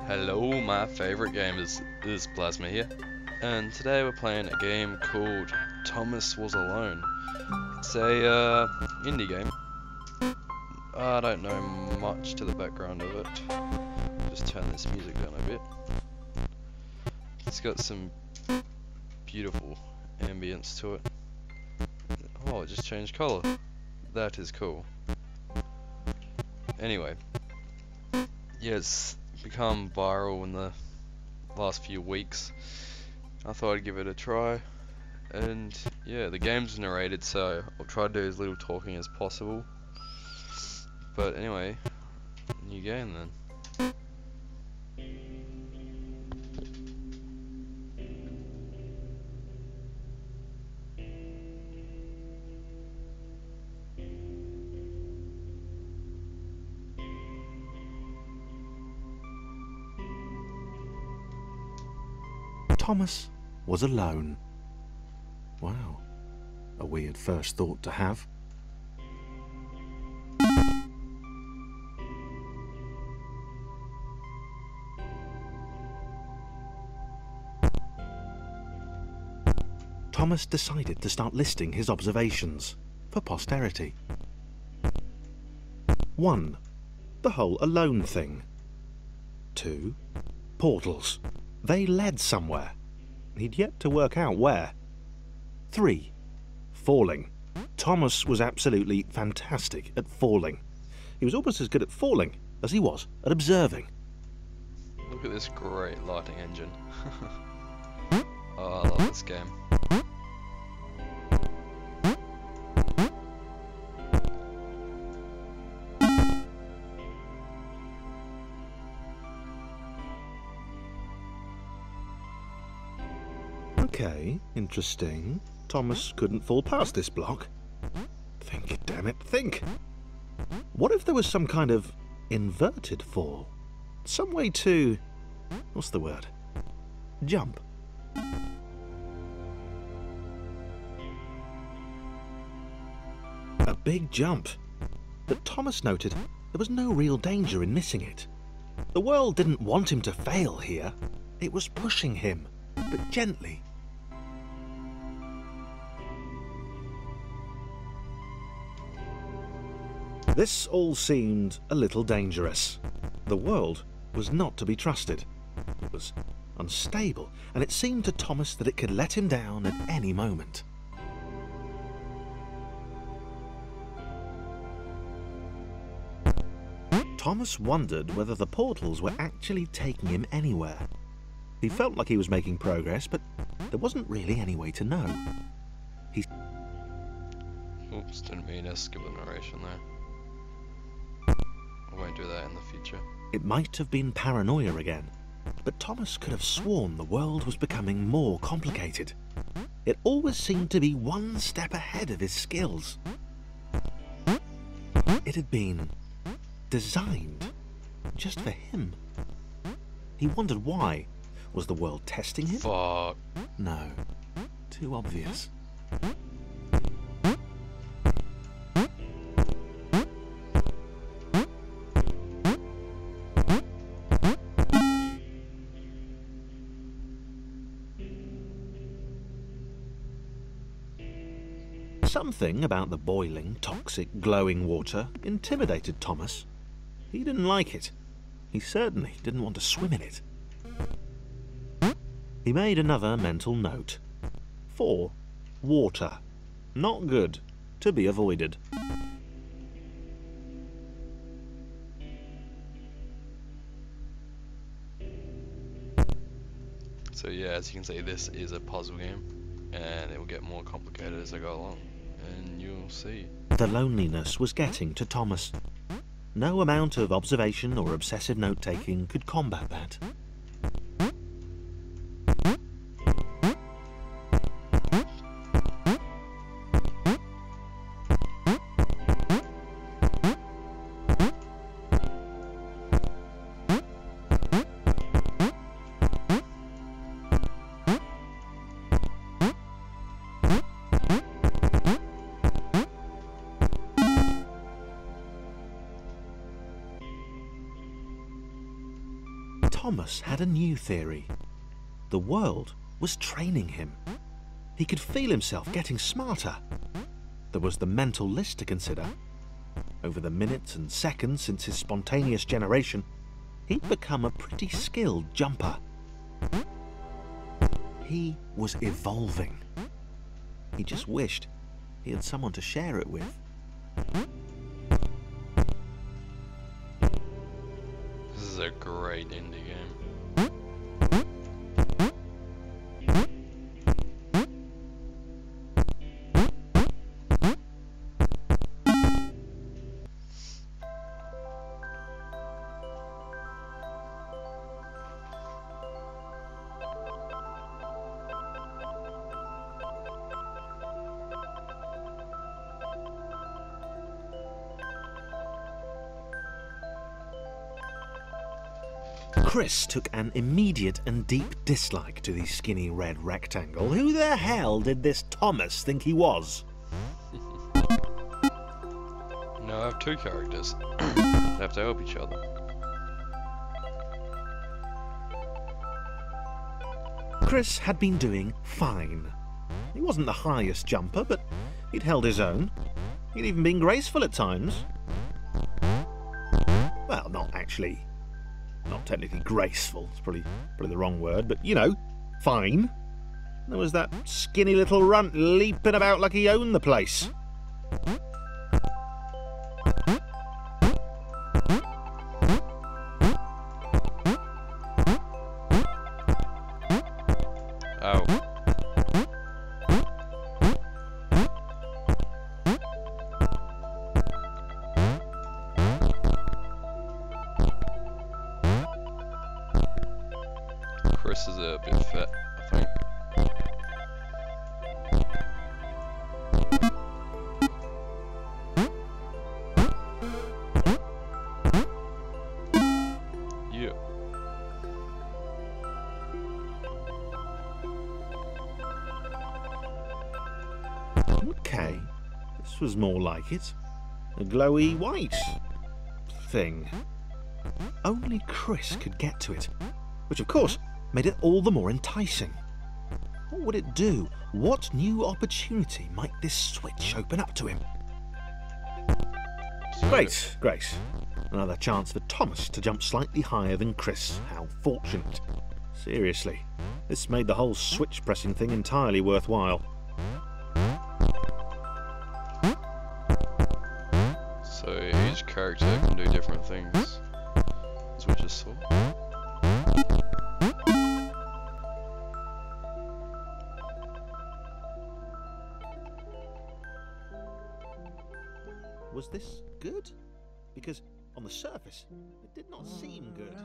Hello, my favorite game is Plasma here, and today we're playing a game called Thomas Was Alone. It's a indie game. I don't know much to the background of it. Just turn this music down a bit. It's got some beautiful ambience to it. Oh, it just changed colour. That is cool. Anyway, yeah, it's become viral in the last few weeks. I thought I'd give it a try, and yeah, the game's narrated, so I'll try to do as little talking as possible. But anyway, new game then. Thomas was alone. Wow, a weird first thought to have. Thomas decided to start listing his observations for posterity. 1. The whole alone thing. 2. Portals. They led somewhere. He'd yet to work out where. 3. Falling. Thomas was absolutely fantastic at falling. He was almost as good at falling as he was at observing. Look at this great lighting engine. Oh, I love this game. Okay, interesting. Thomas couldn't fall past this block. Think, damn it, think! What if there was some kind of inverted fall? Some way to... what's the word? Jump. A big jump. But Thomas noted there was no real danger in missing it. The world didn't want him to fail here. It was pushing him, but gently. This all seemed a little dangerous. The world was not to be trusted. It was unstable, and it seemed to Thomas that it could let him down at any moment. Thomas wondered whether the portals were actually taking him anywhere. He felt like he was making progress, but there wasn't really any way to know. Oops, didn't mean to skip the narration there. I won't do that in the future. It might have been paranoia again, but Thomas could have sworn the world was becoming more complicated. It always seemed to be one step ahead of his skills. It had been designed just for him. He wondered why. Was the world testing him? Fuck. No. Too obvious. Something about the boiling, toxic, glowing water intimidated Thomas. He didn't like it. He certainly didn't want to swim in it. He made another mental note. 4. Water. Not good. To be avoided. So yeah, as you can see, this is a puzzle game, and it will get more complicated as I go along, and you'll see. The loneliness was getting to Thomas. No amount of observation or obsessive note-taking could combat that. Thomas had a new theory. The world was training him. He could feel himself getting smarter. There was the mental list to consider. Over the minutes and seconds since his spontaneous generation, he'd become a pretty skilled jumper. He was evolving. He just wished he had someone to share it with. This is a great indie game. Chris took an immediate and deep dislike to the skinny red rectangle. Who the hell did this Thomas think he was? No, I have two characters. They have to help each other. Chris had been doing fine. He wasn't the highest jumper, but he'd held his own. He'd even been graceful at times. Well, not actually. Not technically graceful, it's probably the wrong word, but you know, fine. There was that skinny little runt leaping about like he owned the place. Oh. Chris is a bit fat, I think. Yeah. Okay, this was more like it. A glowy white thing. Only Chris could get to it, which of course made it all the more enticing. What would it do? What new opportunity might this switch open up to him? Great, great. Another chance for Thomas to jump slightly higher than Chris. How fortunate. Seriously, this made the whole switch pressing thing entirely worthwhile. So each character can do different things, as we just saw. Was this good? Because on the surface, it did not seem good.